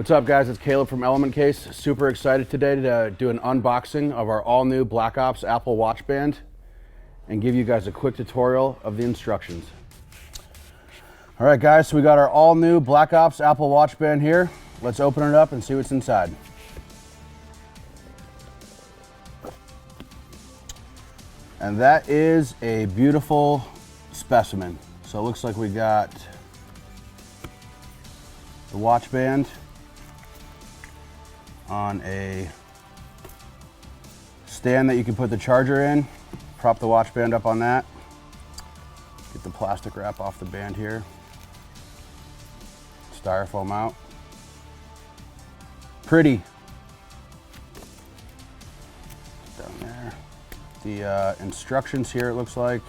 What's up, guys? It's Caleb from Element Case. Super excited today to do an unboxing of our all-new Black Ops Apple Watchband and give you guys a quick tutorial of the instructions. All right, guys, so we got our all-new Black Ops Apple Watchband here. Let's open it up and see what's inside. And that is a beautiful specimen. So it looks like we got the watch band on a stand that you can put the charger in. Prop the watch band up on that. Get the plastic wrap off the band here. Styrofoam out. Pretty. Down there. The instructions here, it looks like.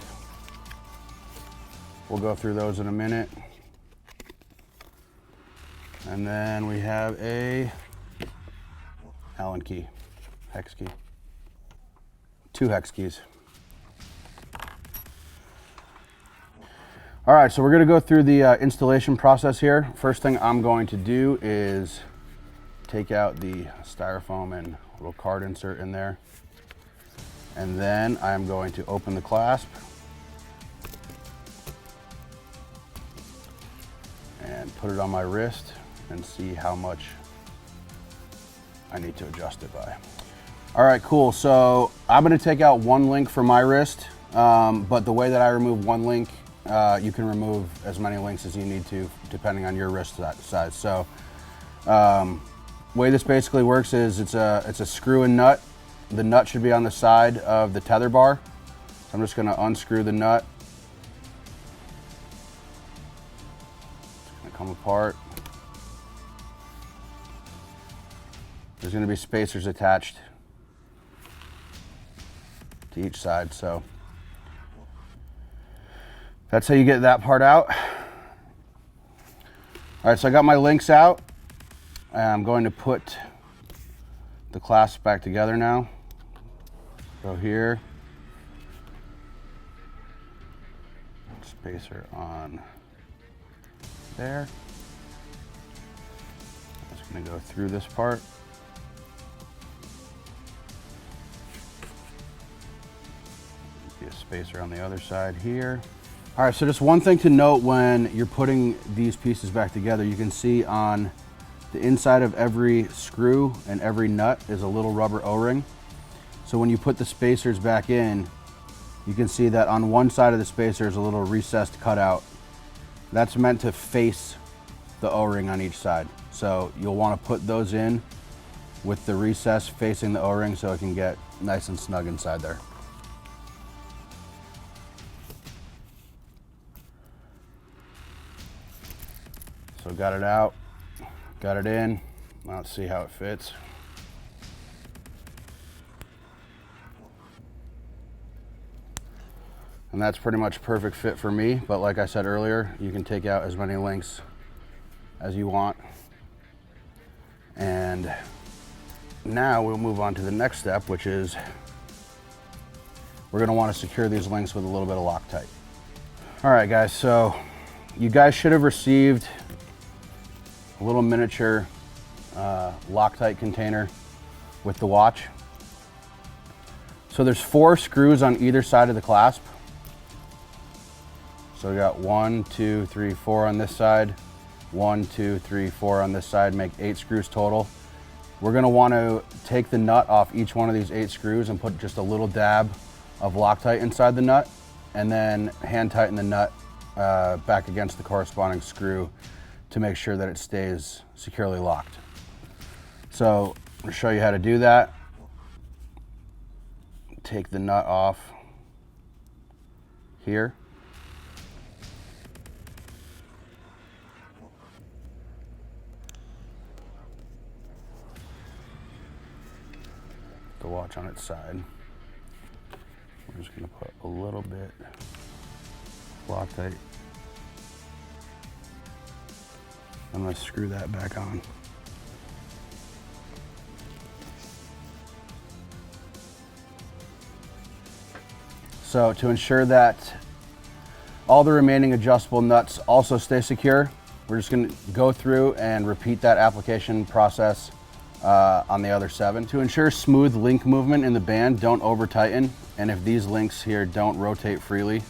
We'll go through those in a minute. And then we have a Allen key, hex key, 2 hex keys. All right, so we're gonna go through the installation process here. First thing I'm going to do is take out the styrofoam and little card insert in there. And then I'm going to open the clasp and put it on my wrist and see how much I need to adjust it by. All right, cool. So I'm gonna take out one link for my wrist, but the way that I remove one link, you can remove as many links as you need to, depending on your wrist size. So way this basically works is it's a screw and nut. The nut should be on the side of the tether bar. So I'm just gonna unscrew the nut. It's gonna come apart. There's going to be spacers attached to each side, so that's how you get that part out. All right, so I got my links out. I'm going to put the clasp back together now. Go here. Spacer on there. I'm just going to go through this part. A spacer on the other side here. All right, so just one thing to note when you're putting these pieces back together, you can see on the inside of every screw and every nut is a little rubber O-ring. So when you put the spacers back in, you can see that on one side of the spacer is a little recessed cutout. That's meant to face the O-ring on each side. So you'll want to put those in with the recess facing the O-ring so it can get nice and snug inside there. So got it out, got it in. Now let's see how it fits. And that's pretty much perfect fit for me, but like I said earlier, you can take out as many links as you want. And now we'll move on to the next step, which is we're gonna wanna secure these links with a little bit of Loctite. All right, guys, so you guys should have received a little miniature Loctite container with the watch. So there's 4 screws on either side of the clasp. So we got 1, 2, 3, 4 on this side, 1, 2, 3, 4 on this side, make 8 screws total. We're gonna wanna take the nut off each one of these 8 screws and put just a little dab of Loctite inside the nut, and then hand tighten the nut back against the corresponding screw to make sure that it stays securely locked. So I'll show you how to do that. Take the nut off here. The watch on its side. We're just gonna put a little bit Loctite. I'm gonna screw that back on. So to ensure that all the remaining adjustable nuts also stay secure, We're just gonna go through and repeat that application process on the other 7. To ensure smooth link movement in the band, don't over tighten. And if these links here don't rotate freely,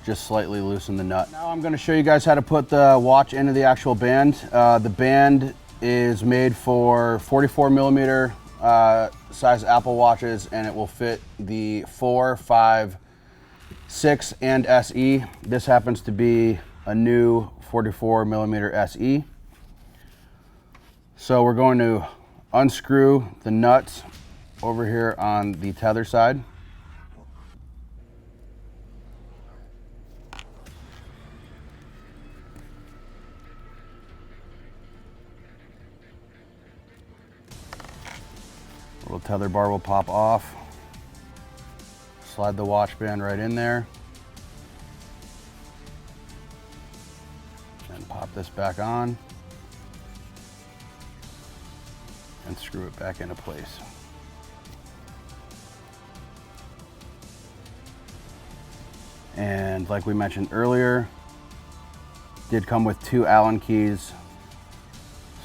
just slightly loosen the nut. Now I'm gonna show you guys how to put the watch into the actual band. The band is made for 44 millimeter size Apple Watches, and it will fit the 4, 5, 6, and SE. This happens to be a new 44 millimeter SE. So we're going to unscrew the nuts over here on the tether side. Little tether bar will pop off. Slide the watch band right in there. And pop this back on. And screw it back into place. And like we mentioned earlier, did come with 2 Allen keys,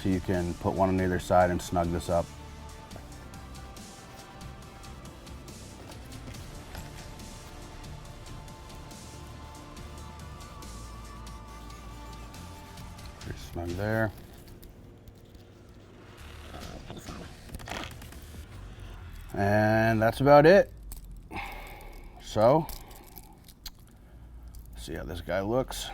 so you can put one on either side and snug this up. Pretty snug there. And that's about it. So, see how this guy looks.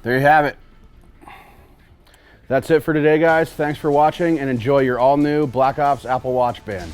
There you have it. That's it for today, guys. Thanks for watching, and enjoy your all new Black Ops Apple Watch band.